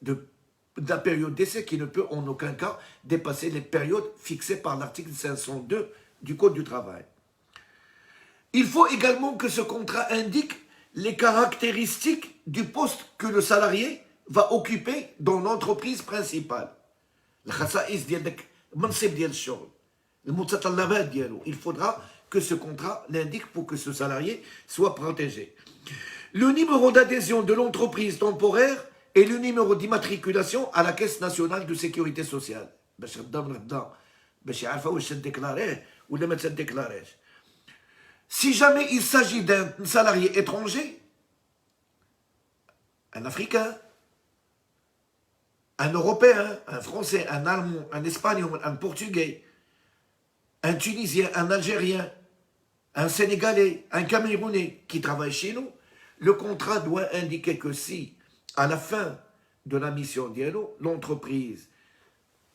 d'essai qui ne peut en aucun cas dépasser les périodes fixées par l'article 502 du Code du travail. Il faut également que ce contrat indique les caractéristiques du poste que le salarié va occuper dans l'entreprise principale. Il faudra que ce contrat l'indique pour que ce salarié soit protégé. Le numéro d'adhésion de l'entreprise temporaire et le numéro d'immatriculation à la Caisse nationale de sécurité sociale. Si jamais il s'agit d'un salarié étranger, un Africain, un Européen, un Français, un Allemand, un Espagnol, un Portugais, un Tunisien, un Algérien, un Sénégalais, un Camerounais qui travaille chez nous, le contrat doit indiquer que si, à la fin de la mission d'Yellow, l'entreprise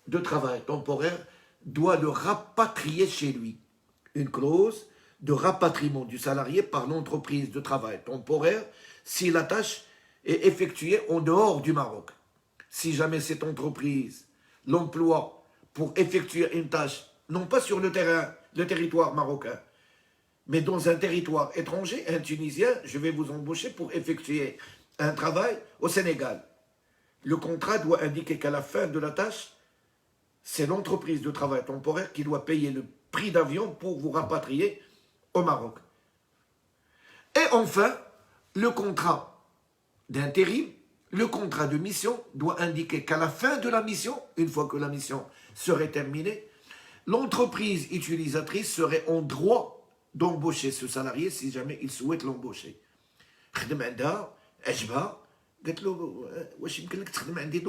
de travail temporaire doit le rapatrier chez lui. Une clause de rapatriement du salarié par l'entreprise de travail temporaire si la tâche est effectuée en dehors du Maroc. Si jamais cette entreprise l'emploie pour effectuer une tâche, non pas sur le territoire marocain, mais dans un territoire étranger, un Tunisien, je vais vous embaucher pour effectuer un travail au Sénégal. Le contrat doit indiquer qu'à la fin de la tâche, c'est l'entreprise de travail temporaire qui doit payer le prix d'avion pour vous rapatrier au Maroc. Et enfin, le contrat d'intérim, le contrat de mission doit indiquer qu'à la fin de la mission, une fois que la mission serait terminée, l'entreprise utilisatrice serait en droit d'embaucher ce salarié si jamais il souhaite l'embaucher. Dans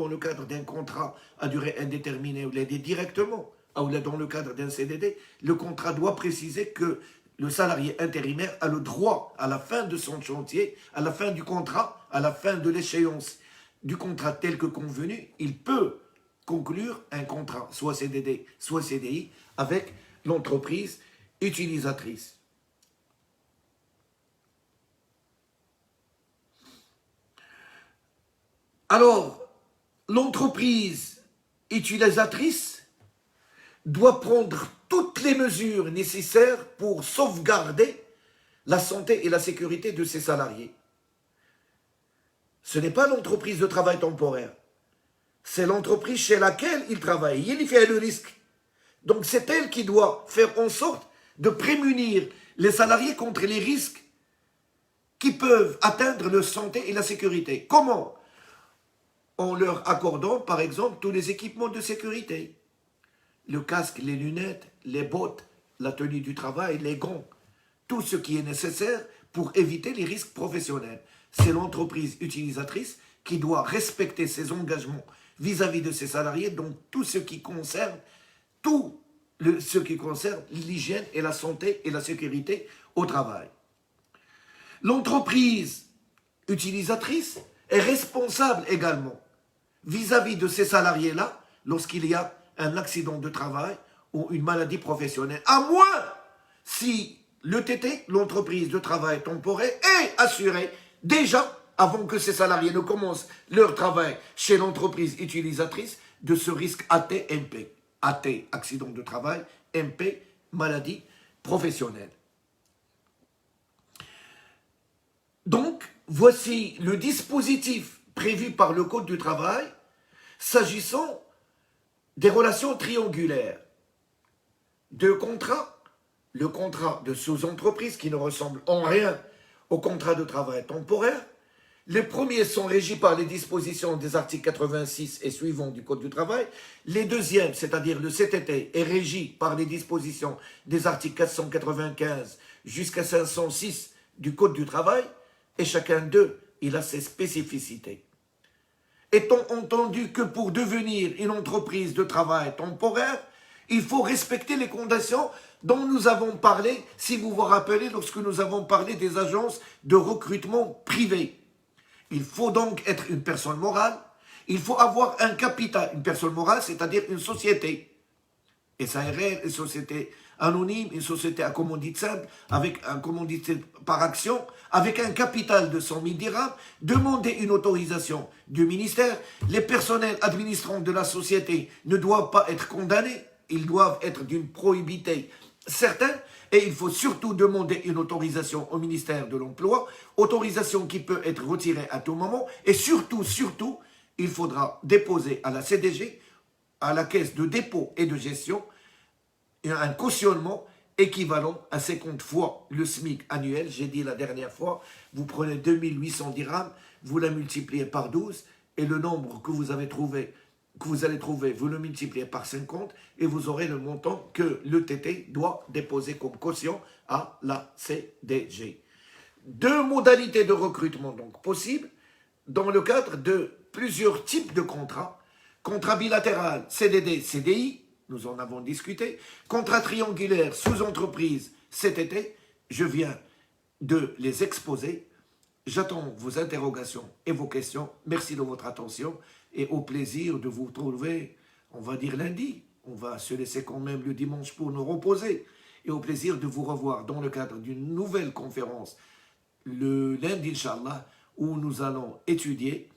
le cadre d'un contrat à durée indéterminée ou directement, ou dans le cadre d'un CDD, le contrat doit préciser que le salarié intérimaire a le droit, à la fin de son chantier, à la fin du contrat, à la fin de l'échéance du contrat tel que convenu, il peut conclure un contrat, soit CDD, soit CDI, avec l'entreprise utilisatrice. Alors, l'entreprise utilisatrice doit prendre toutes les mesures nécessaires pour sauvegarder la santé et la sécurité de ses salariés. Ce n'est pas l'entreprise de travail temporaire, c'est l'entreprise chez laquelle il travaille. Il fait le risque. Donc c'est elle qui doit faire en sorte de prémunir les salariés contre les risques qui peuvent atteindre leur santé et la sécurité. Comment? En leur accordant, par exemple, tous les équipements de sécurité. Le casque, les lunettes, les bottes, la tenue du travail, les gants. Tout ce qui est nécessaire pour éviter les risques professionnels. C'est l'entreprise utilisatrice qui doit respecter ses engagements vis-à-vis de ses salariés, donc tout ce qui concerne l'hygiène et la santé et la sécurité au travail. L'entreprise utilisatrice est responsable également vis-à-vis de ces salariés-là lorsqu'il y a un accident de travail ou une maladie professionnelle. À moins si l'ETT, l'entreprise de travail temporaire, est assurée déjà, avant que ces salariés ne commencent leur travail chez l'entreprise utilisatrice, de ce risque AT-MP. AT, accident de travail, MP, maladie professionnelle. Donc, voici le dispositif prévu par le Code du travail s'agissant des relations triangulaires. Deux contrats, le contrat de sous-entreprise qui ne ressemble en rien au contrat de travail temporaire. Les premiers sont régis par les dispositions des articles 86 et suivants du Code du travail. Les deuxièmes, c'est-à-dire le CTT, est régi par les dispositions des articles 495 jusqu'à 506 du Code du travail, et chacun d'eux, il a ses spécificités. Est-on entendu que pour devenir une entreprise de travail temporaire, il faut respecter les conditions dont nous avons parlé, si vous vous rappelez, lorsque nous avons parlé des agences de recrutement privées. Il faut donc être une personne morale, il faut avoir un capital, une personne morale, c'est-à-dire une société. SARL, une société anonyme, une société à commandite simple, avec un commandite par action, avec un capital de 100 000 dirhams, demander une autorisation du ministère. Les personnels administrants de la société ne doivent pas être condamnés, ils doivent être d'une probité certaine, et il faut surtout demander une autorisation au ministère de l'Emploi, autorisation qui peut être retirée à tout moment, et surtout, il faudra déposer à la CDG, à la caisse de dépôt et de gestion, un cautionnement équivalent à 50 fois le SMIC annuel. J'ai dit la dernière fois, vous prenez 2800 dirhams, vous la multipliez par 12, et le nombre que vous allez trouver, vous le multipliez par 50, et vous aurez le montant que le TT doit déposer comme caution à la CDG. Deux modalités de recrutement donc possibles, dans le cadre de plusieurs types de contrats. Contrat bilatéral, CDD, CDI, nous en avons discuté. Contrat triangulaire, sous-entreprise, cet été, je viens de les exposer. J'attends vos interrogations et vos questions. Merci de votre attention et au plaisir de vous retrouver, on va dire lundi. On va se laisser quand même le dimanche pour nous reposer. Et au plaisir de vous revoir dans le cadre d'une nouvelle conférence le lundi, Inch'Allah, où nous allons étudier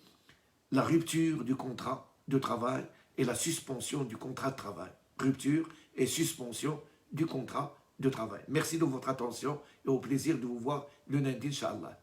la rupture du contrat de travail et la suspension du contrat de travail. Rupture et suspension du contrat de travail. Merci de votre attention et au plaisir de vous voir le lundi, Inch'Allah.